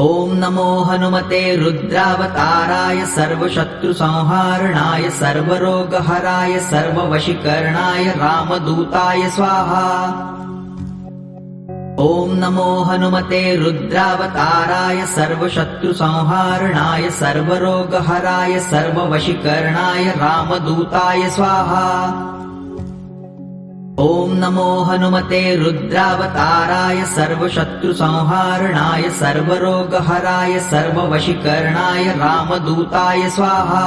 ॐ नमो हनुमते रुद्रावताराय सर्वशत्रुसंहारणाय सर्वरोगहराय सर्ववशीकरणाय रामदूताय स्वाहा। ॐ नमो हनुमते रुद्रावताराय सर्वशत्रुसंहारणाय सर्वरोगहराय सर्ववशीकरणाय रामदूताय स्वाहा। ॐ नमो हनुमते रुद्रावताराय सर्वशत्रुसंहारणाय सर्वरोगहराय सर्ववशीकरणाय रामदूताय स्वाहा।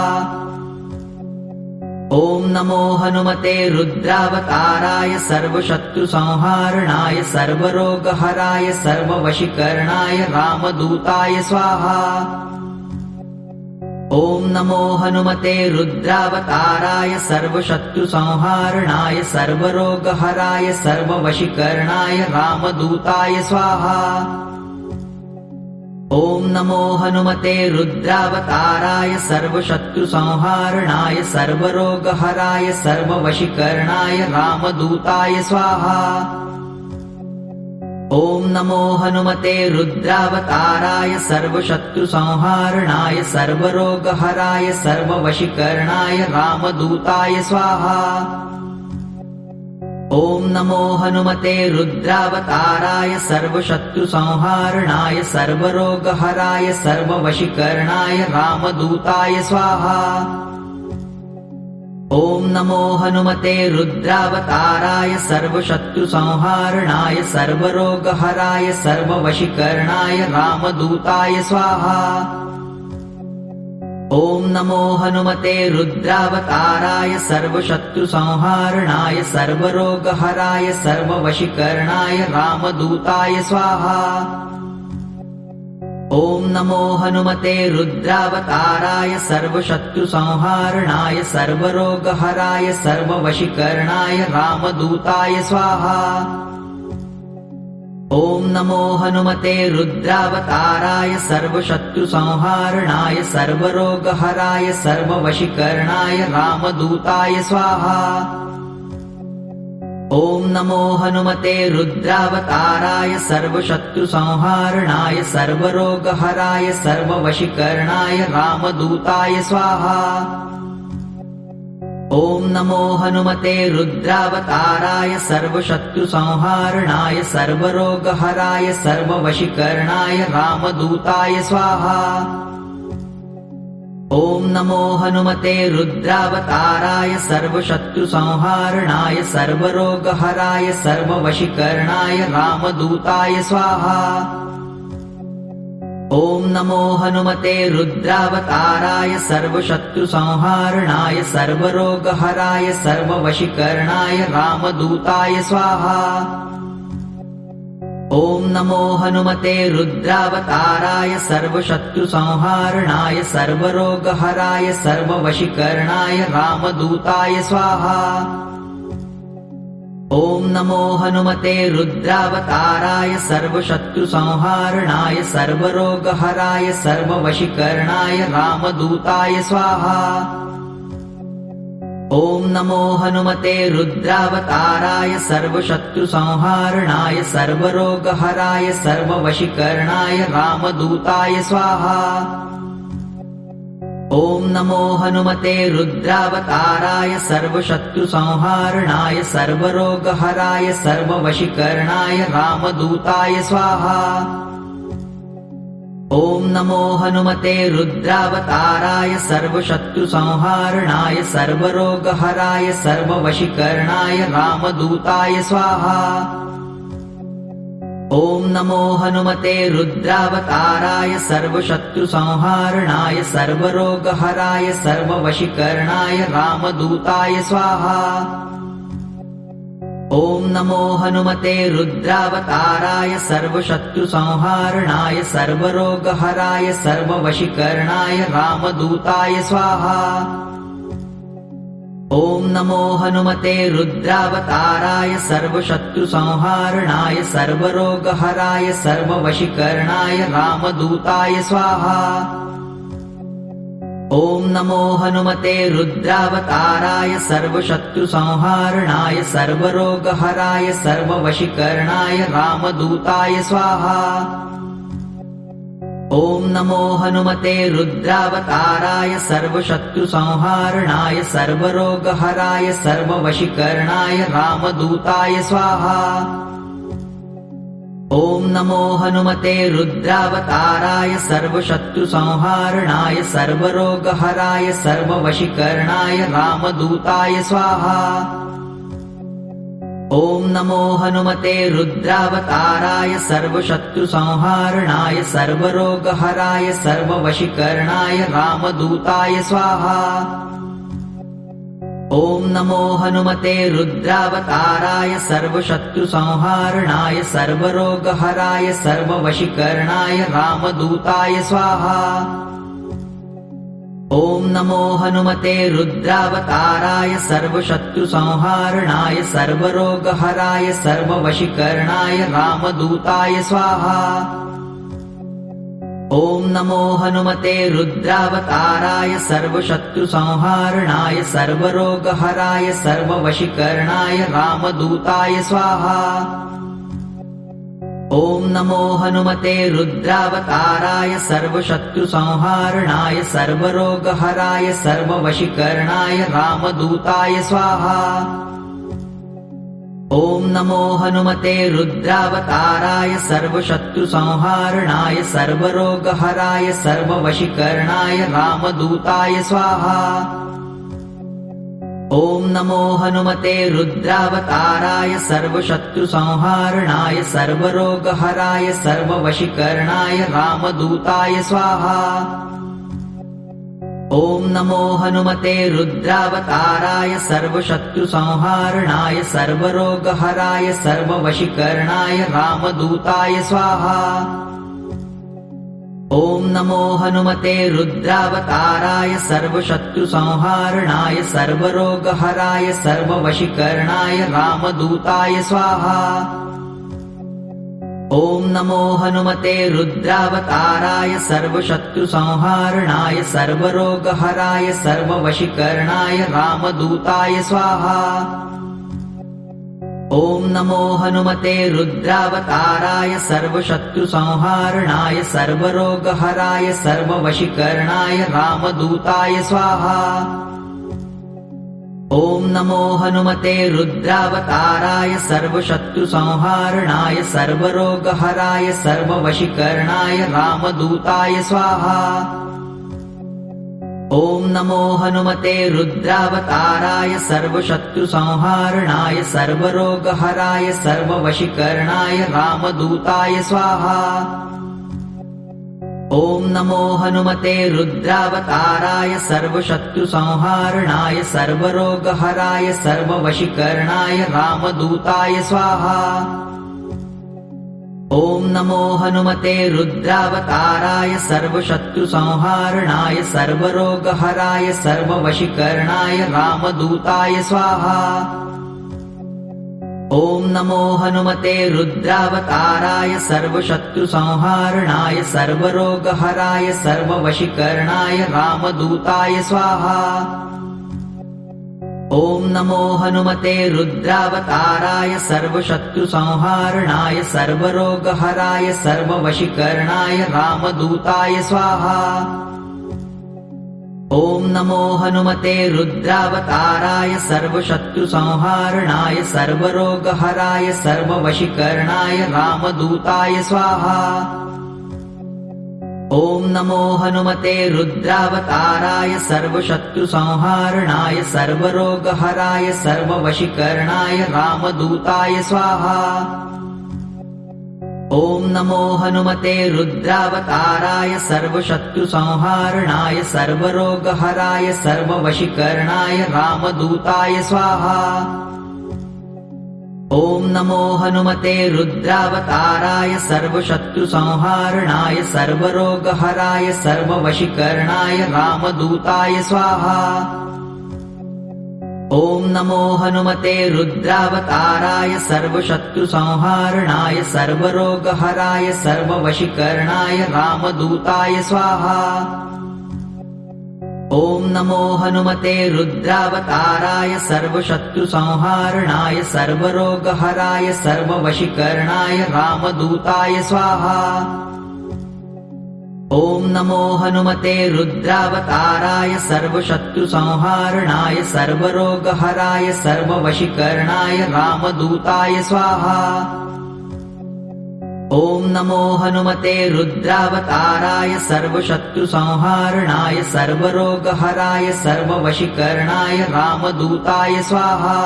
ॐ नमो हनुमते रुद्रावताराय सर्वशत्रुसंहारणाय सर्वरोगहराय सर्ववशीकरणाय रामदूताय स्वाहा। ॐ नमो हनुमते रुद्रावताराय सर्वशत्रुसंहारणाय सर्वरोगहराय सर्ववशीकरणाय रामदूताय स्वाहा। ॐ नमो हनुमते रुद्रावताराय सर्वशत्रुसंहारणाय सर्वरोगहराय सर्ववशीकरणाय रामदूताय स्वाहा। ॐ नमो हनुमते रुद्रावताराय सर्वशत्रुसंहारणाय सर्वरोगहराय सर्ववशीकरणाय रामदूताय स्वाहा। ॐ नमो हनुमते रुद्रावताराय सर्वशत्रुसंहारणाय सर्वरोगहराय सर्ववशीकरणाय रामदूताय स्वाहा। ॐ नमो हनुमते रुद्रावताराय सर्वशत्रुसंहारणाय सर्वरोगहराय सर्ववशीकरणाय रामदूताय स्वाहा। ॐ नमो हनुमते रुद्रावताराय सर्वशत्रुसंहारणाय सर्वरोगहराय सर्ववशीकरणाय रामदूताय स्वाहा। ॐ नमो हनुमते रुद्रावताराय सर्वशत्रुसंहारणाय सर्वरोगहराय सर्ववशीकरणाय रामदूताय स्वाहा। ॐ नमो हनुमते रुद्रावताराय सर्वशत्रुसंहारणाय सर्वरोगहराय सर्ववशीकरणाय रामदूताय स्वाहा। ॐ नमो हनुमते रुद्रावताराय सर्वशत्रुसंहारणाय सर्वरोगहराय सर्ववशीकरणाय रामदूताय स्वाहा। ॐ नमो हनुमते रुद्रावताराय सर्वशत्रुसंहारणाय सर्वरोगहराय सर्ववशीकरणाय रामदूताय स्वाहा। ॐ नमो हनुमते रुद्रावताराय सर्वशत्रुसंहारणाय सर्वरोगहराय सर्ववशीकरणाय रामदूताय स्वाहा। ॐ नमो हनुमते रुद्रावताराय सर्वशत्रुसंहारणाय सर्वरोगहराय सर्ववशीकरणाय रामदूताय स्वाहा। ॐ नमो हनुमते रुद्रावताराय सर्वशत्रुसंहारणाय सर्वरोगहराय सर्ववशीकरणाय रामदूताय स्वाहा। ॐ नमो हनुमते रुद्रावताराय सर्वशत्रुसंहारणाय सर्वरोगहराय सर्ववशीकरणाय रामदूताय स्वाहा। ॐ नमो हनुमते रुद्रावताराय सर्वशत्रुसंहारणाय सर्वरोगहराय सर्ववशीकरणाय रामदूताय स्वाहा। ॐ नमो हनुमते रुद्रावताराय सर्वशत्रुसंहारणाय सर्वरोगहराय सर्ववशीकरणाय रामदूताय स्वाहा। ॐ नमो हनुमते रुद्रावताराय सर्वशत्रुसंहारणाय सर्वरोगहराय सर्ववशीकरणाय रामदूताय स्वाहा। ॐ नमो हनुमते रुद्रावताराय सर्वशत्रुसंहारणाय सर्वरोगहराय सर्ववशीकरणाय रामदूताय स्वाहा। ॐ नमो हनुमते रुद्रावताराय सर्वशत्रुसंहारणाय सर्वरोगहराय सर्ववशीकरणाय रामदूताय स्वाहा। ॐ नमो हनुमते रुद्रावताराय सर्वशत्रुसंहारणाय सर्वरोगहराय सर्ववशीकरणाय रामदूताय स्वाहा। ॐ नमो हनुमते रुद्रावताराय सर्वशत्रुसंहारणाय सर्वरोगहराय सर्ववशीकरणाय रामदूताय स्वाहा। ॐ नमो हनुमते रुद्रावताराय सर्वशत्रुसंहारणाय सर्वरोगहराय सर्ववशीकरणाय रामदूताय स्वाहा। ॐ नमो हनुमते रुद्रावताराय सर्वशत्रुसंहारणाय सर्वरोगहराय सर्ववशीकरणाय रामदूताय स्वाहा। ॐ नमो हनुमते रुद्रावताराय सर्वशत्रुसंहारणाय सर्वरोगहराय सर्ववशीकरणाय रामदूताय स्वाहा। ॐ नमो हनुमते रुद्रावताराय सर्वशत्रुसंहारणाय सर्वरोगहराय सर्ववशीकरणाय रामदूताय स्वाहा। ॐ नमो हनुमते रुद्रावताराय सर्वशत्रुसंहारणाय सर्वरोगहराय सर्ववशीकरणाय रामदूताय स्वाहा। ॐ नमो हनुमते रुद्रावताराय सर्वशत्रुसंहारणाय सर्वरोगहराय सर्ववशीकरणाय रामदूताय स्वाहा। ॐ नमो हनुमते रुद्रावताराय सर्वशत्रुसंहारणाय सर्वरोगहराय सर्ववशीकरणाय रामदूताय स्वाहा। ॐ नमो हनुमते रुद्रावताराय सर्वशत्रुसंहारणाय सर्वरोगहराय सर्ववशीकरणाय रामदूताय स्वाहा। ॐ नमो हनुमते रुद्रावताराय सर्वशत्रुसंहारणाय सर्वरोगहराय सर्ववशीकरणाय रामदूताय स्वाहा। ॐ नमो हनुमते रुद्रावताराय सर्वशत्रुसंहारणाय सर्वरोगहराय सर्ववशीकरणाय रामदूताय स्वाहा। ॐ नमो हनुमते रुद्रावताराय सर्वशत्रुसंहारणाय सर्वरोगहराय सर्ववशीकरणाय रामदूताय स्वाहा। ॐ नमो हनुमते रुद्रावताराय सर्वशत्रुसंहारणाय सर्वरोगहराय सर्ववशीकरणाय रामदूताय स्वाहा। ॐ नमो हनुमते रुद्रावताराय सर्वशत्रुसंहारणाय सर्वरोगहराय सर्ववशीकरणाय रामदूताय स्वाहा। ॐ नमो हनुमते रुद्रावताराय सर्वशत्रुसंहारणाय सर्वरोगहराय सर्ववशीकरणाय रामदूताय स्वाहा। ॐ नमो हनुमते रुद्रावताराय सर्वशत्रुसंहारणाय सर्वरोगहराय सर्ववशीकरणाय रामदूताय स्वाहा। ॐ नमो हनुमते रुद्रावताराय सर्वशत्रुसंहारणाय सर्वरोगहराय सर्ववशीकरणाय रामदूताय स्वाहा। ॐ नमो हनुमते रुद्रावताराय सर्वशत्रुसंहारणाय सर्वरोगहराय सर्ववशीकरणाय रामदूताय स्वाहा। ॐ नमो हनुमते रुद्रावताराय सर्वशत्रुसंहारणाय सर्वरोगहराय सर्ववशीकरणाय रामदूताय स्वाहा। ॐ नमो हनुमते रुद्रावताराय सर्वशत्रुसंहारणाय सर्वरोगहराय सर्ववशीकरणाय रामदूताय स्वाहा। ॐ नमो हनुमते रुद्रावताराय सर्वशत्रुसंहारणाय सर्वरोगहराय सर्ववशीकरणाय रामदूताय स्वाहा। ॐ नमो हनुमते रुद्रावताराय सर्वशत्रुसंहारणाय सर्वरोगहराय सर्ववशीकरणाय रामदूताय स्वाहा। ॐ नमो हनुमते रुद्रावताराय सर्वशत्रुसंहारणाय सर्वरोगहराय सर्ववशीकरणाय रामदूताय स्वाहा। ॐ नमो हनुमते रुद्रावताराय सर्वशत्रुसंहारणाय सर्वरोगहराय सर्ववशीकरणाय रामदूताय स्वाहा। ॐ नमो हनुमते रुद्रावताराय सर्वशत्रुसंहारणाय सर्वरोगहराय सर्ववशीकरणाय रामदूताय स्वाहा। ॐ नमो हनुमते रुद्रावताराय सर्वशत्रुसंहारणाय सर्वरोगहराय सर्ववशीकरणाय रामदूताय स्वाहा। ॐ नमो हनुमते रुद्रावताराय सर्वशत्रुसंहारणाय सर्वरोगहराय सर्ववशीकरणाय रामदूताय स्वाहा। ॐ नमो हनुमते रुद्रावताराय सर्वशत्रुसंहारणाय सर्वरोगहराय सर्ववशीकरणाय रामदूताय स्वाहा।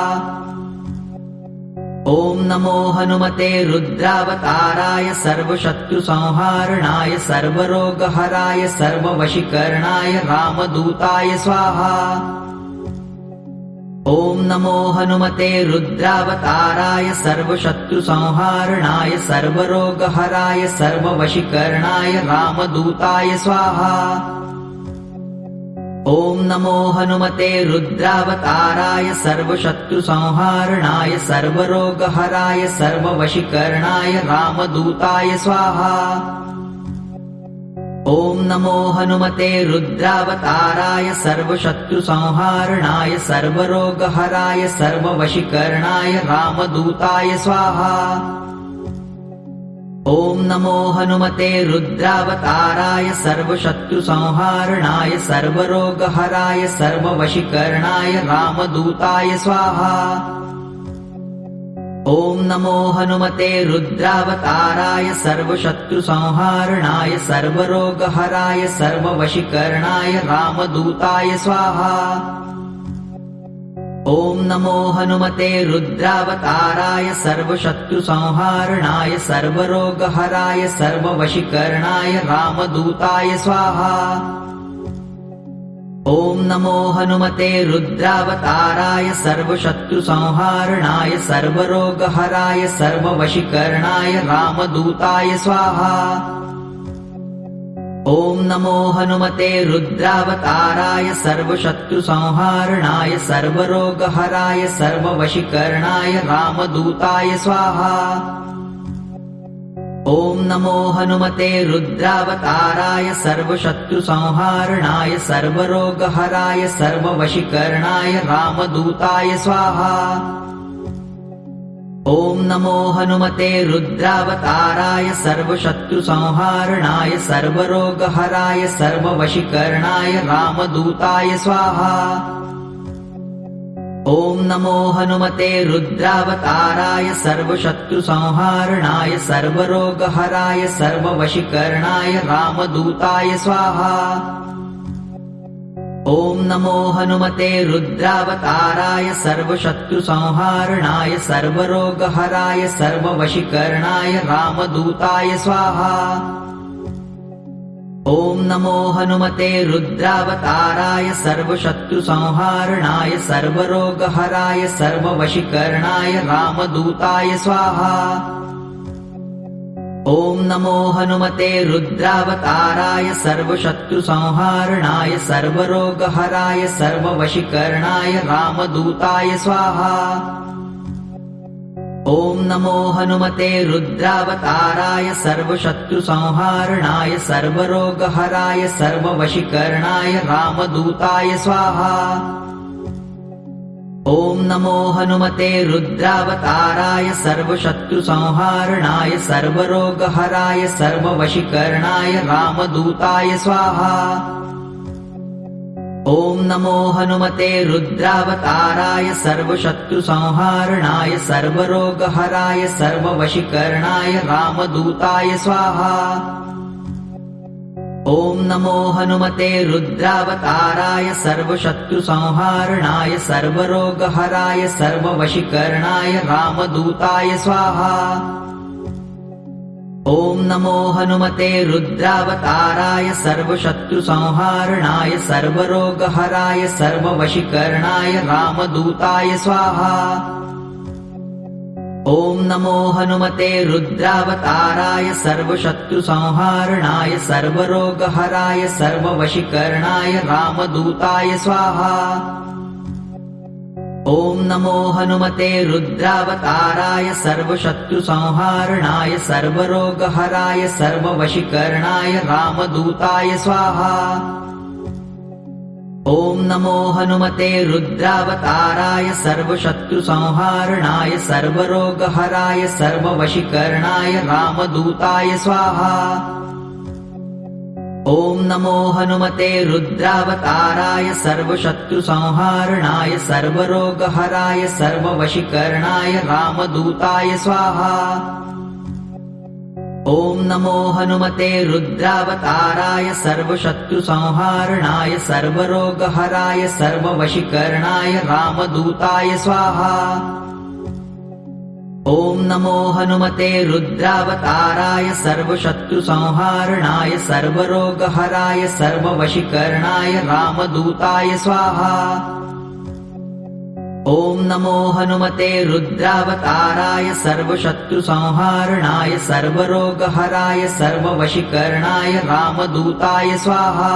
ॐ नमो हनुमते रुद्रावताराय सर्वशत्रुसंहारणाय सर्वरोगहराय सर्ववशीकरणाय रामदूताय स्वाहा। ॐ नमो हनुमते रुद्रावताराय सर्वशत्रुसंहारणाय सर्वरोगहराय सर्ववशीकरणाय रामदूताय स्वाहा। ॐ नमो हनुमते रुद्रावताराय सर्वशत्रुसंहारणाय सर्वरोगहराय सर्ववशीकरणाय रामदूताय स्वाहा। ॐ नमो हनुमते रुद्रावताराय सर्वशत्रुसंहारणाय सर्वरोगहराय सर्ववशीकरणाय रामदूताय स्वाहा। ॐ नमो हनुमते रुद्रावताराय सर्वशत्रुसंहारणाय सर्वरोगहराय सर्ववशीकरणाय रामदूताय स्वाहा। ॐ नमो हनुमते रुद्रावताराय सर्वशत्रुसंहारणाय सर्वरोगहराय सर्ववशीकरणाय रामदूताय स्वाहा। ॐ नमो हनुमते रुद्रावताराय सर्वशत्रुसंहारणाय सर्वरोगहराय सर्ववशीकरणाय रामदूताय स्वाहा। ॐ नमो हनुमते रुद्रावताराय सर्वशत्रुसंहारणाय सर्वरोगहराय सर्ववशीकरणाय रामदूताय स्वाहा। ॐ नमो हनुमते रुद्रावताराय सर्वशत्रुसंहारणाय सर्वरोगहराय सर्ववशीकरणाय रामदूताय स्वाहा। ॐ नमो हनुमते रुद्रावताराय सर्वशत्रुसंहारणाय सर्वरोगहराय सर्ववशीकरणाय रामदूताय स्वाहा। ॐ नमो हनुमते रुद्रावताराय सर्वशत्रुसंहारणाय सर्वरोगहराय सर्ववशीकरणाय रामदूताय स्वाहा। ॐ नमो हनुमते रुद्रावताराय सर्वशत्रुसंहारणाय सर्वरोगहराय सर्ववशीकरणाय रामदूताय स्वाहा। ॐ नमो हनुमते रुद्रावताराय सर्वशत्रुसंहारणाय सर्वरोगहराय सर्ववशीकरणाय रामदूताय स्वाहा। ॐ नमो हनुमते रुद्रावताराय सर्वशत्रुसंहारणाय सर्वरोगहराय सर्ववशीकरणाय रामदूताय स्वाहा। ॐ नमो हनुमते रुद्रावताराय सर्वशत्रुसंहारणाय सर्वरोगहराय सर्ववशीकरणाय रामदूताय स्वाहा। ॐ नमो हनुमते रुद्रावताराय सर्वशत्रुसंहारणाय सर्वरोगहराय सर्ववशीकरणाय रामदूताय स्वाहा। ॐ नमो हनुमते रुद्रावताराय सर्वशत्रुसंहारणाय सर्वरोगहराय सर्ववशीकरणाय रामदूताय स्वाहा। ॐ नमो हनुमते रुद्रावताराय सर्वशत्रुसंहारणाय सर्वरोगहराय सर्ववशीकरणाय रामदूताय स्वाहा। ॐ नमो हनुमते रुद्रावताराय सर्वशत्रुसंहारणाय सर्वरोगहराय सर्ववशीकरणाय रामदूताय स्वाहा। ॐ नमो हनुमते रुद्रावताराय सर्वशत्रुसंहारणाय सर्वरोगहराय सर्ववशीकरणाय रामदूताय स्वाहा। ॐ नमो हनुमते रुद्रावताराय सर्वशत्रुसंहारणाय सर्वरोगहराय सर्ववशीकरणाय रामदूताय स्वाहा। ॐ नमो हनुमते रुद्रावताराय सर्वशत्रुसंहारणाय सर्वरोगहराय सर्ववशीकरणाय रामदूताय स्वाहा। ॐ नमो हनुमते रुद्रावताराय सर्वशत्रुसंहारणाय सर्वरोगहराय सर्ववशीकरणाय रामदूताय स्वाहा। ॐ नमो हनुमते रुद्रावताराय सर्वशत्रुसंहारणाय सर्वरोगहराय सर्ववशीकरणाय रामदूताय स्वाहा। ॐ नमो हनुमते रुद्रावताराय सर्वशत्रुसंहारणाय सर्वरोगहराय सर्ववशीकरणाय रामदूताय स्वाहा। ॐ नमो हनुमते रुद्रावताराय सर्वशत्रुसंहारणाय सर्वरोगहराय सर्ववशीकरणाय रामदूताय स्वाहा। ॐ नमो हनुमते रुद्रावताराय सर्वशत्रुसंहारणाय सर्वरोगहराय सर्ववशीकरणाय रामदूताय स्वाहा।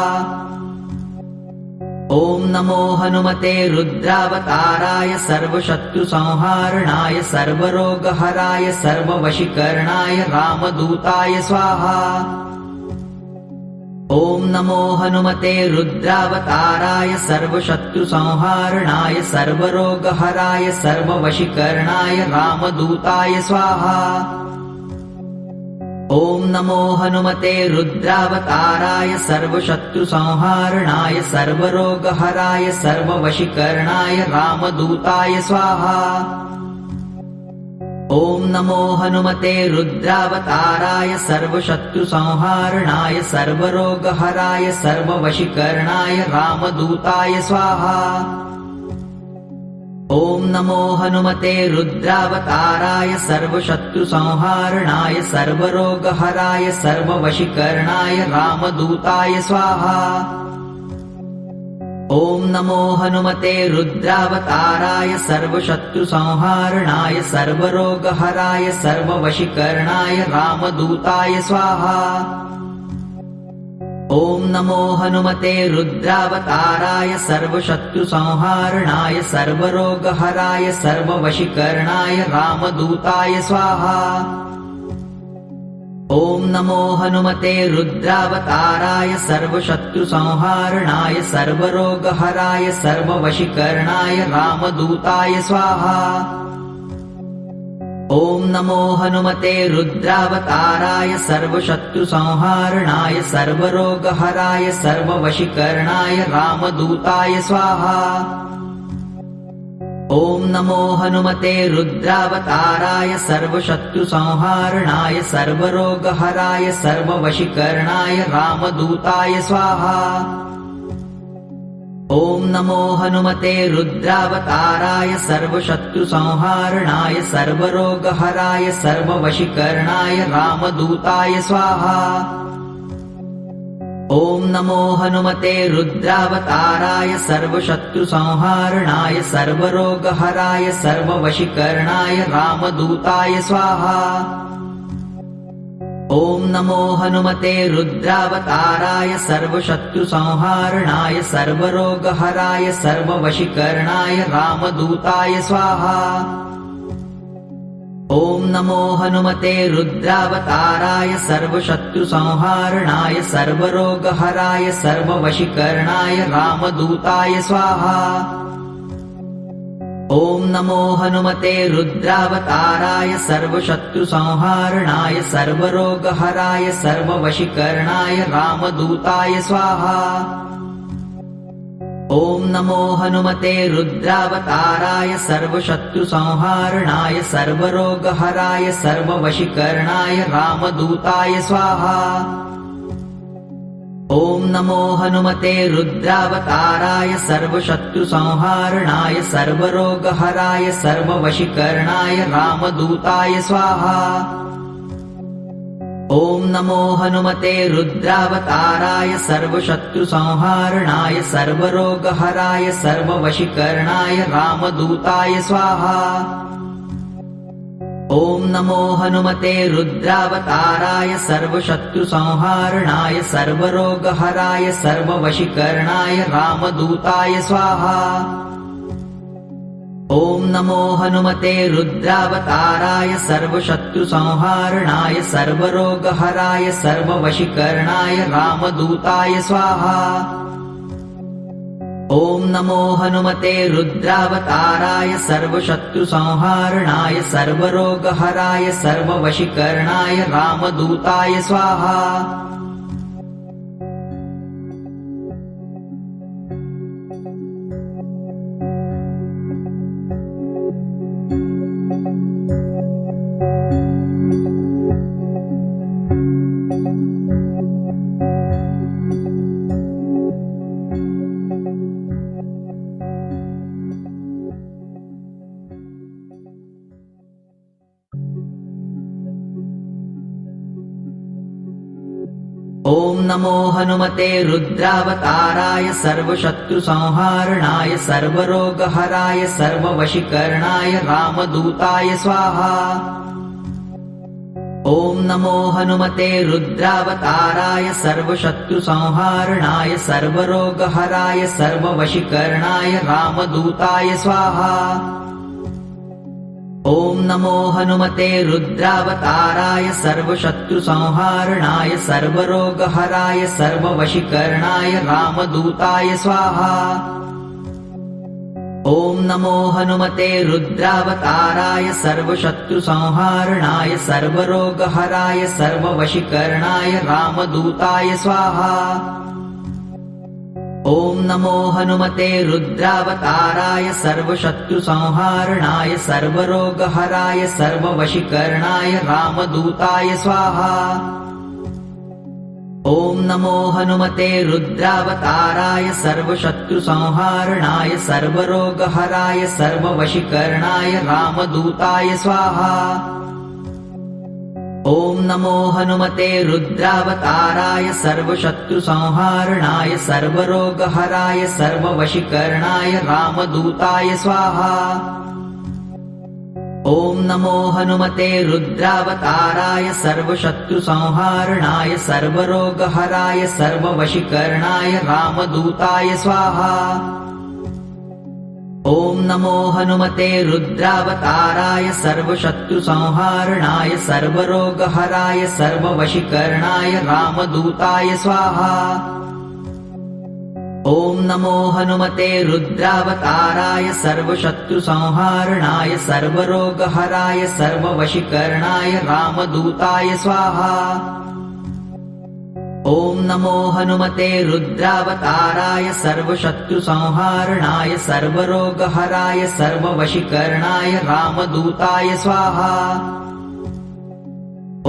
ॐ नमो हनुमते रुद्रावताराय सर्वशत्रुसंहारणाय सर्वरोगहराय सर्ववशीकरणाय रामदूताय स्वाहा। ॐ नमो हनुमते रुद्रावताराय सर्वशत्रुसंहारणाय सर्वरोगहराय सर्ववशीकरणाय रामदूताय स्वाहा। ॐ नमो हनुमते रुद्रावताराय सर्वशत्रुसंहारणाय सर्वरोगहराय सर्ववशीकरणाय रामदूताय स्वाहा। ॐ नमो हनुमते रुद्रावताराय सर्वशत्रुसंहारणाय सर्वरोगहराय सर्ववशीकरणाय रामदूताय स्वाहा। ॐ नमो हनुमते रुद्रावताराय सर्वशत्रुसंहारणाय सर्वरोगहराय सर्ववशीकरणाय रामदूताय स्वाहा। ॐ नमो हनुमते रुद्रावताराय सर्वशत्रुसंहारणाय सर्वरोगहराय सर्ववशीकरणाय रामदूताय स्वाहा। ॐ नमो हनुमते रुद्रावताराय सर्वशत्रुसंहारणाय सर्वरोगहराय सर्ववशीकरणाय रामदूताय स्वाहा। ॐ नमो हनुमते रुद्रावताराय सर्वशत्रुसंहारणाय सर्वरोगहराय सर्ववशीकरणाय रामदूताय स्वाहा। ॐ नमो हनुमते रुद्रावताराय सर्वशत्रुसंहारणाय सर्वरोगहराय सर्ववशीकरणाय रामदूताय स्वाहा। ॐ नमो हनुमते रुद्रावताराय सर्वशत्रुसंहारणाय सर्वरोगहराय सर्ववशीकरणाय रामदूताय स्वाहा। ॐ नमो हनुमते रुद्रावताराय सर्वशत्रुसंहारणाय सर्वरोगहराय सर्ववशीकरणाय रामदूताय स्वाहा। ॐ नमो हनुमते रुद्रावताराय सर्वशत्रुसंहारणाय सर्वरोगहराय सर्ववशीकरणाय रामदूताय स्वाहा। ॐ नमो हनुमते रुद्रावताराय सर्वशत्रुसंहारणाय सर्वरोगहराय सर्ववशीकरणाय रामदूताय स्वाहा। ॐ नमो हनुमते रुद्रावताराय सर्वशत्रुसंहारणाय सर्वरोगहराय सर्ववशीकरणाय रामदूताय स्वाहा। ॐ नमो हनुमते रुद्रावताराय सर्वशत्रुसंहारणाय सर्वरोगहराय सर्ववशीकरणाय रामदूताय स्वाहा। ॐ नमो हनुमते रुद्रावताराय सर्वशत्रुसंहारणाय सर्वरोगहराय सर्ववशीकरणाय रामदूताय स्वाहा। ॐ नमो हनुमते रुद्रावताराय सर्वशत्रुसंहारणाय सर्वरोगहराय सर्ववशीकरणाय रामदूताय स्वाहा। ॐ नमो हनुमते रुद्रावताराय सर्वशत्रुसंहारणाय सर्वरोगहराय सर्ववशीकरणाय रामदूताय स्वाहा। ॐ नमो हनुमते रुद्रावताराय सर्वशत्रुसंहारणाय सर्वरोगहराय सर्ववशीकरणाय रामदूताय स्वाहा। ॐ नमो हनुमते रुद्रावताराय सर्वशत्रुसंहारणाय सर्वरोगहराय सर्ववशीकरणाय रामदूताय स्वाहा। ॐ नमो हनुमते रुद्रावताराय सर्वशत्रुसंहारणाय सर्वरोगहराय सर्ववशीकरणाय रामदूताय स्वाहा। ॐ नमो हनुमते रुद्रावताराय सर्वशत्रुसंहारणाय सर्वरोगहराय सर्ववशीकरणाय रामदूताय स्वाहा। ॐ नमो हनुमते रुद्रावताराय सर्वशत्रुसंहारणाय सर्वरोगहराय सर्ववशीकरणाय रामदूताय स्वाहा। ॐ नमो हनुमते रुद्रावताराय सर्वशत्रुसंहारणाय सर्वरोगहराय सर्ववशीकरणाय रामदूताय स्वाहा। ॐ नमो हनुमते रुद्रावताराय सर्वशत्रुसंहारणाय सर्वरोगहराय सर्ववशीकरणाय रामदूताय स्वाहा। ॐ नमो हनुमते रुद्रावताराय सर्वशत्रुसंहारणाय सर्वरोगहराय सर्ववशीकरणाय रामदूताय स्वाहा। ॐ नमो हनुमते रुद्रावताराय सर्वशत्रुसंहारणाय सर्वरोगहराय सर्ववशीकरणाय रामदूताय स्वाहा। ॐ नमो हनुमते रुद्रावताराय सर्वशत्रुसंहारणाय सर्वरोगहराय सर्ववशीकरणाय रामदूताय स्वाहा। ॐ नमो हनुमते रुद्रावताराय सर्वशत्रुसंहारणाय सर्वरोगहराय सर्ववशीकरणाय रामदूताय स्वाहा। ॐ नमो हनुमते रुद्रावताराय सर्वशत्रुसंहारणाय सर्वरोगहराय सर्ववशीकरणाय रामदूताय स्वाहा। ॐ नमो हनुमते रुद्रावताराय सर्वशत्रुसंहारणाय सर्वरोगहराय सर्ववशीकरणाय रामदूताय स्वाहा। ॐ नमो हनुमते रुद्रावताराय सर्वशत्रुसंहारणाय सर्वरोगहराय सर्ववशीकरणाय रामदूताय स्वाहा।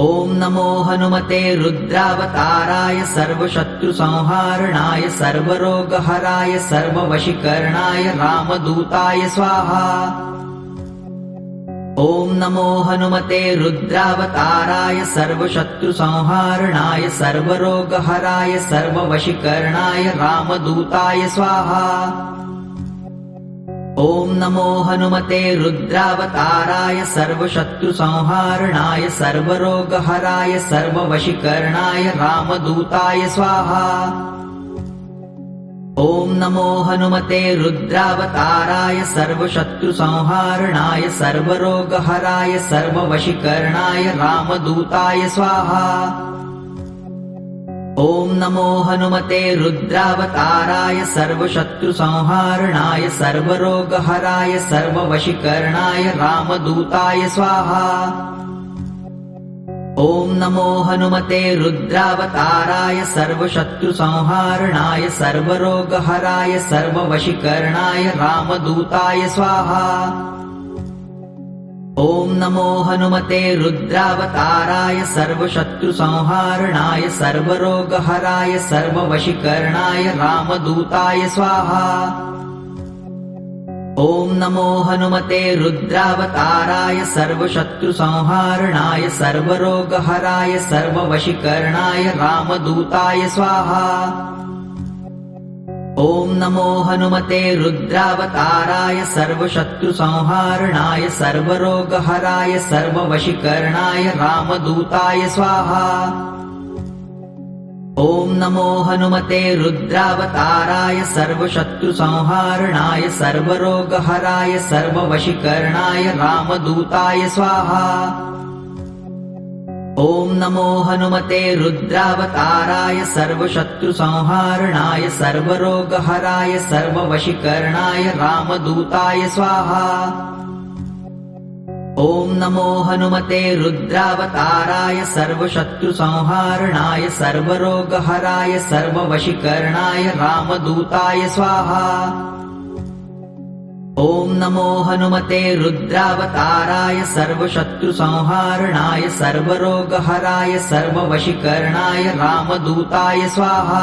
ॐ नमो हनुमते रुद्रावताराय सर्वशत्रुसंहारणाय सर्वरोगहराय सर्ववशीकरणाय रामदूताय स्वाहा। ॐ नमो हनुमते रुद्रावताराय सर्वशत्रुसंहारणाय सर्वरोगहराय सर्ववशीकरणाय रामदूताय स्वाहा। ॐ नमो हनुमते रुद्रावताराय सर्वशत्रुसंहारणाय सर्वरोगहराय सर्ववशीकरणाय रामदूताय स्वाहा। ॐ नमो हनुमते रुद्रावताराय सर्वशत्रुसंहारणाय सर्वरोगहराय सर्ववशीकरणाय रामदूताय स्वाहा। ॐ नमो हनुमते रुद्रावताराय सर्वशत्रुसंहारणाय सर्वरोगहराय सर्ववशीकरणाय रामदूताय स्वाहा। ॐ नमो हनुमते रुद्रावताराय सर्वशत्रुसंहारणाय सर्वरोगहराय सर्ववशीकरणाय रामदूताय स्वाहा। ॐ नमो हनुमते रुद्रावताराय सर्वशत्रुसंहारणाय सर्वरोगहराय सर्ववशीकरणाय रामदूताय स्वाहा। ॐ नमो हनुमते रुद्रावताराय सर्वशत्रुसंहारणाय सर्वरोगहराय सर्ववशीकरणाय रामदूताय स्वाहा। ॐ नमो हनुमते रुद्रावताराय सर्वशत्रुसंहारणाय सर्वरोगहराय सर्ववशीकरणाय रामदूताय स्वाहा। ॐ नमो हनुमते रुद्रावताराय सर्वशत्रुसंहारणाय सर्वरोगहराय सर्ववशीकरणाय रामदूताय स्वाहा। ॐ नमो हनुमते रुद्रावताराय सर्वशत्रुसंहारणाय सर्वरोगहराय सर्ववशीकरणाय रामदूताय स्वाहा। ॐ नमो हनुमते रुद्रावताराय सर्वशत्रुसंहारणाय सर्वरोगहराय सर्ववशीकरणाय रामदूताय स्वाहा। ॐ नमो हनुमते रुद्रावताराय सर्वशत्रुसंहारणाय सर्वरोगहराय सर्ववशीकरणाय रामदूताय स्वाहा।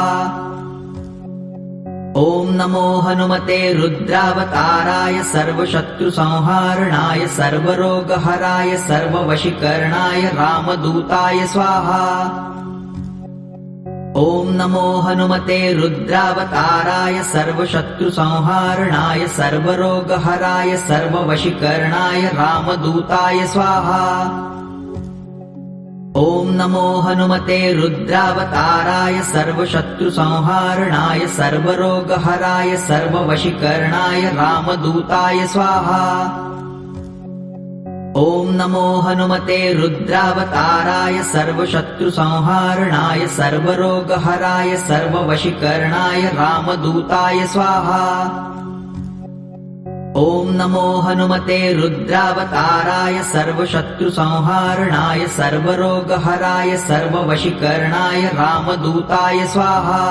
ॐ नमो हनुमते रुद्रावताराय सर्वशत्रुसंहारणाय सर्वरोगहराय सर्ववशीकरणाय रामदूताय स्वाहा। ॐ नमो हनुमते रुद्रावताराय सर्वशत्रुसंहारणाय सर्वरोगहराय सर्ववशीकरणाय रामदूताय स्वाहा। ॐ नमो हनुमते रुद्रावताराय सर्वशत्रुसंहारणाय सर्वरोगहराय सर्ववशीकरणाय रामदूताय स्वाहा। ॐ नमो हनुमते रुद्रावताराय सर्वशत्रुसंहारणाय सर्वरोगहराय सर्ववशीकरणाय रामदूताय स्वाहा। ॐ नमो हनुमते रुद्रावताराय सर्वशत्रुसंहारणाय सर्वरोगहराय सर्ववशीकरणाय रामदूताय स्वाहा।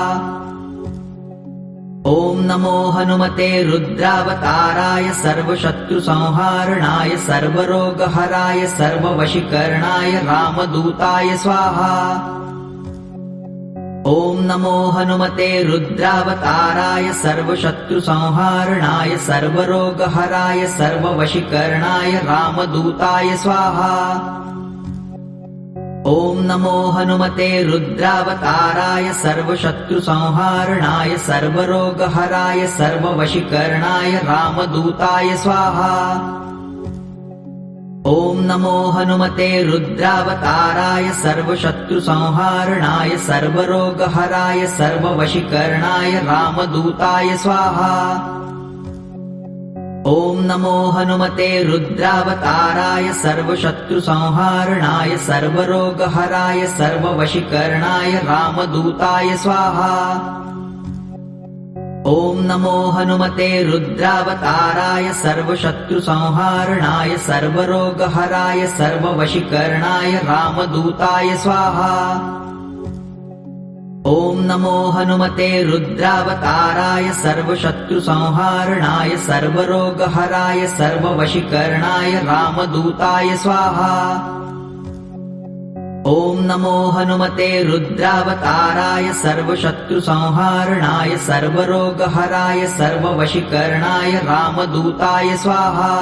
ॐ नमो हनुमते रुद्रावताराय सर्वशत्रुसंहारणाय सर्वरोगहराय सर्ववशीकरणाय रामदूताय स्वाहा। ॐ नमो हनुमते रुद्रावताराय सर्वशत्रुसंहारणाय सर्वरोगहराय सर्ववशीकरणाय रामदूताय स्वाहा। ॐ नमो हनुमते रुद्रावताराय सर्वशत्रुसंहारणाय सर्वरोगहराय सर्ववशीकरणाय रामदूताय स्वाहा। ॐ नमो हनुमते रुद्रावताराय सर्वशत्रुसंहारणाय सर्वरोगहराय सर्ववशीकरणाय रामदूताय स्वाहा। ॐ नमो हनुमते रुद्रावताराय सर्वशत्रुसंहारणाय सर्वरोगहराय सर्ववशीकरणाय रामदूताय स्वाहा। ॐ नमो हनुमते रुद्रावताराय सर्वशत्रुसंहारणाय सर्वरोगहराय सर्ववशीकरणाय रामदूताय स्वाहा। ॐ नमो हनुमते रुद्रावताराय सर्वशत्रुसंहारणाय सर्वरोगहराय सर्ववशीकरणाय रामदूताय स्वाहा। ॐ नमो हनुमते रुद्रावताराय सर्वशत्रुसंहारणाय सर्वरोगहराय सर्ववशीकरणाय रामदूताय स्वाहा।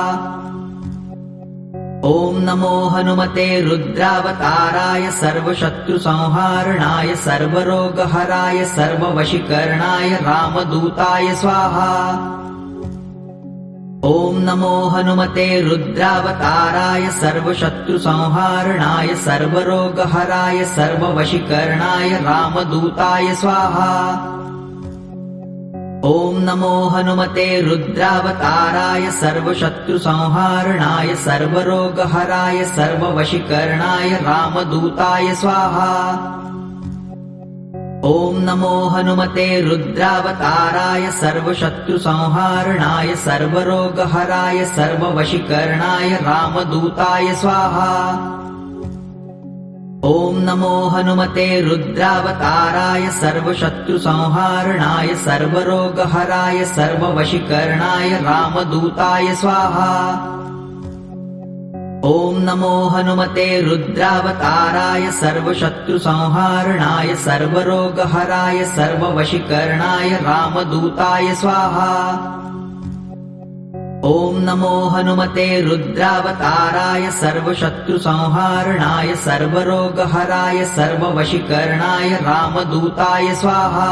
ॐ नमो हनुमते रुद्रावताराय सर्वशत्रुसंहारणाय सर्वरोगहराय सर्ववशीकरणाय रामदूताय स्वाहा। ॐ नमो हनुमते रुद्रावताराय सर्वशत्रुसंहारणाय सर्वरोगहराय सर्ववशीकरणाय रामदूताय स्वाहा। ॐ नमो हनुमते रुद्रावताराय सर्वशत्रुसंहारणाय सर्वरोगहराय सर्ववशीकरणाय रामदूताय स्वाहा। ॐ नमो हनुमते रुद्रावताराय सर्वशत्रुसंहारणाय सर्वरोगहराय सर्ववशीकरणाय रामदूताय स्वाहा। ॐ नमो हनुमते रुद्रावताराय सर्वशत्रुसंहारणाय सर्वरोगहराय सर्ववशीकरणाय रामदूताय स्वाहा। ॐ नमो हनुमते रुद्रावताराय सर्वशत्रुसंहारणाय सर्वरोगहराय सर्ववशीकरणाय रामदूताय स्वाहा। ॐ नमो हनुमते रुद्रावताराय सर्वशत्रुसंहारणाय सर्वरोगहराय सर्ववशीकरणाय रामदूताय स्वाहा।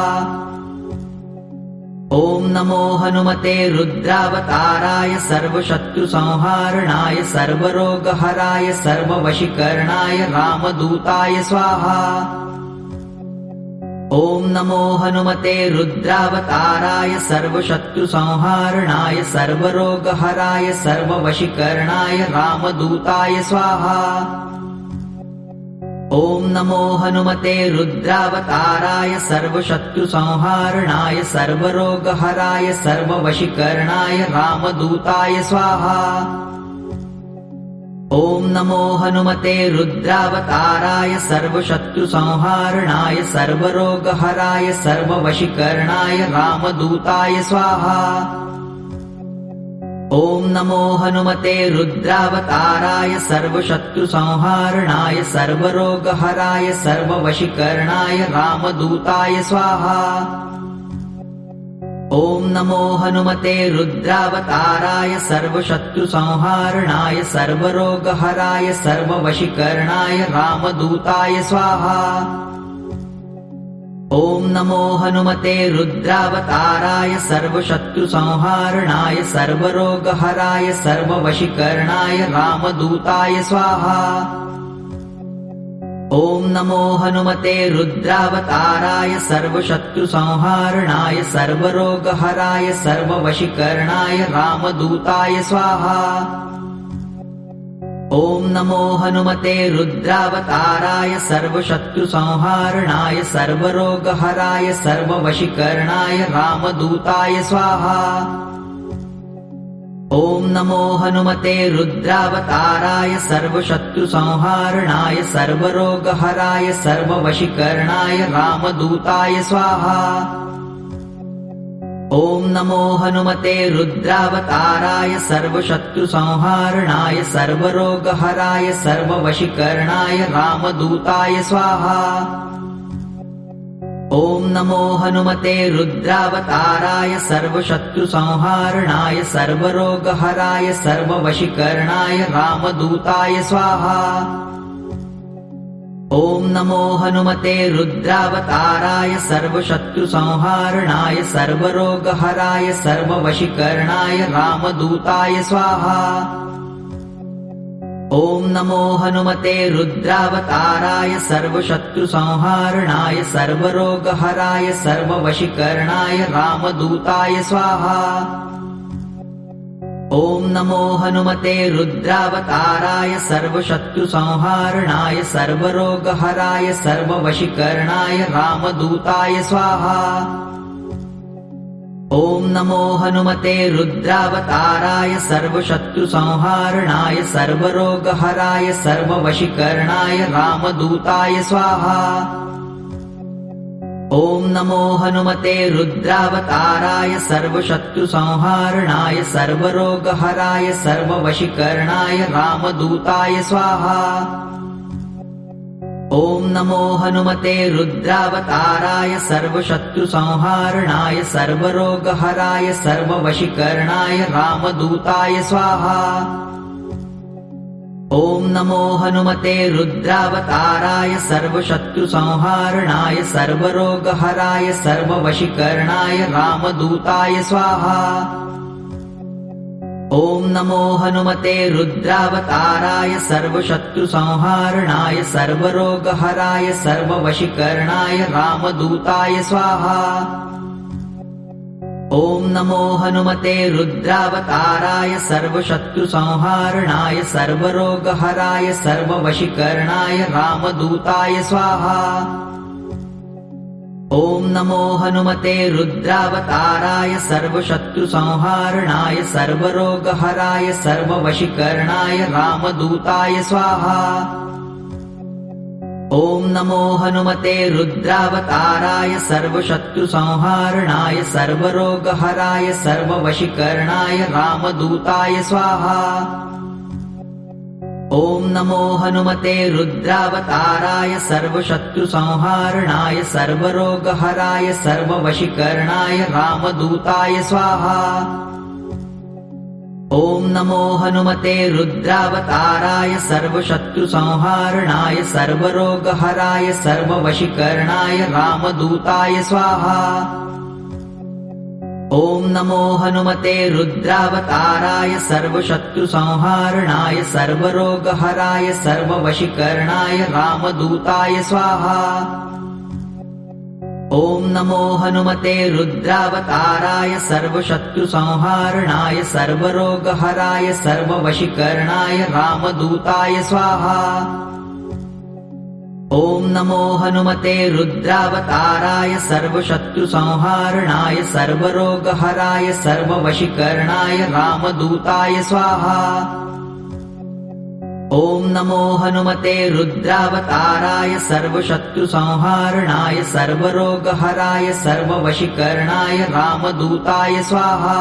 ॐ नमो हनुमते रुद्रावताराय सर्वशत्रुसंहारणाय सर्वरोगहराय सर्ववशीकरणाय रामदूताय स्वाहा। ॐ नमो हनुमते रुद्रावताराय सर्वशत्रुसंहारणाय सर्वरोगहराय सर्ववशीकरणाय रामदूताय स्वाहा। ॐ नमो हनुमते रुद्रावताराय सर्वशत्रुसंहारणाय सर्वरोगहराय सर्ववशीकरणाय रामदूताय स्वाहा। ॐ नमो हनुमते रुद्रावताराय सर्वशत्रुसंहारणाय सर्वरोगहराय सर्ववशीकरणाय रामदूताय स्वाहा। ॐ नमो हनुमते रुद्रावताराय सर्वशत्रुसंहारणाय सर्वरोगहराय सर्ववशीकरणाय रामदूताय स्वाहा। ॐ नमो हनुमते रुद्रावताराय सर्वशत्रुसंहारणाय सर्वरोगहराय सर्ववशीकरणाय रामदूताय स्वाहा। ॐ नमो हनुमते रुद्रावताराय सर्वशत्रुसंहारणाय सर्वरोगहराय सर्ववशीकरणाय रामदूताय स्वाहा। ॐ नमो हनुमते रुद्रावताराय सर्वशत्रुसंहारणाय सर्वरोगहराय सर्ववशीकरणाय रामदूताय स्वाहा। ॐ नमो हनुमते रुद्रावताराय सर्वशत्रुसंहारणाय सर्वरोगहराय सर्ववशीकरणाय रामदूताय स्वाहा। ॐ नमो हनुमते रुद्रावताराय सर्वशत्रुसंहारणाय सर्वरोगहराय सर्ववशीकरणाय रामदूताय स्वाहा। ॐ नमो हनुमते रुद्रावताराय सर्वशत्रुसंहारणाय सर्वरोगहराय सर्ववशीकरणाय रामदूताय स्वाहा। ॐ नमो हनुमते रुद्रावताराय सर्वशत्रुसंहारणाय सर्वरोगहराय सर्ववशीकरणाय रामदूताय स्वाहा। ॐ नमो हनुमते रुद्रावताराय सर्वशत्रुसंहारणाय सर्वरोगहराय सर्ववशीकरणाय रामदूताय स्वाहा। ॐ नमो हनुमते रुद्रावताराय सर्वशत्रुसंहारणाय सर्वरोगहराय सर्ववशीकरणाय रामदूताय स्वाहा। ॐ नमो हनुमते रुद्रावताराय सर्वशत्रुसंहारणाय सर्वरोगहराय सर्ववशीकरणाय रामदूताय स्वाहा। ॐ नमो हनुमते रुद्रावताराय सर्वशत्रुसंहारणाय सर्वरोगहराय सर्ववशीकरणाय रामदूताय स्वाहा। ॐ नमो हनुमते रुद्रावताराय सर्वशत्रुसंहारणाय सर्वरोगहराय सर्ववशीकरणाय रामदूताय स्वाहा। ॐ नमो हनुमते रुद्रावताराय सर्वशत्रुसंहारणाय सर्वरोगहराय सर्ववशीकरणाय रामदूताय स्वाहा। ॐ नमो हनुमते रुद्रावताराय सर्वशत्रुसंहारणाय सर्वरोगहराय सर्ववशीकरणाय रामदूताय स्वाहा। ॐ नमो हनुमते रुद्रावताराय सर्वशत्रुसंहारणाय सर्वरोगहराय सर्ववशीकरणाय रामदूताय स्वाहा। ॐ नमो हनुमते रुद्रावताराय सर्वशत्रुसंहारणाय सर्वरोगहराय सर्ववशीकरणाय रामदूताय स्वाहा। ॐ नमो हनुमते रुद्रावताराय सर्वशत्रुसंहारणाय सर्वरोगहराय सर्ववशीकरणाय रामदूताय स्वाहा। ॐ नमो हनुमते रुद्रावताराय सर्वशत्रुसंहारणाय सर्वरोगहराय सर्ववशीकरणाय रामदूताय स्वाहा। ॐ नमो हनुमते रुद्रावताराय सर्वशत्रुसंहारणाय सर्वरोगहराय सर्ववशीकरणाय रामदूताय स्वाहा। ॐ नमो हनुमते रुद्रावताराय सर्वशत्रुसंहारणाय सर्वरोगहराय सर्ववशीकरणाय रामदूताय स्वाहा। ॐ नमो हनुमते रुद्रावताराय सर्वशत्रुसंहारणाय सर्वरोगहराय सर्ववशीकरणाय रामदूताय स्वाहा। ॐ नमो हनुमते रुद्रावताराय सर्वशत्रुसंहारणाय सर्वरोगहराय सर्ववशीकरणाय रामदूताय स्वाहा। ॐ नमो हनुमते रुद्रावताराय सर्वशत्रुसंहारणाय सर्वरोगहराय सर्ववशीकरणाय रामदूताय स्वाहा। ॐ नमो हनुमते रुद्रावताराय सर्वशत्रुसंहारणाय सर्वरोगहराय सर्ववशीकरणाय रामदूताय स्वाहा।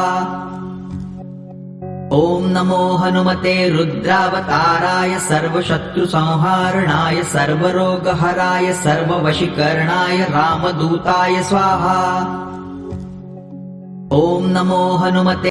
ॐ नमो हनुमते रुद्रावताराय सर्वशत्रुसंहारणाय सर्वरोगहराय सर्ववशीकरणाय रामदूताय स्वाहा। ॐ नमो हनुमते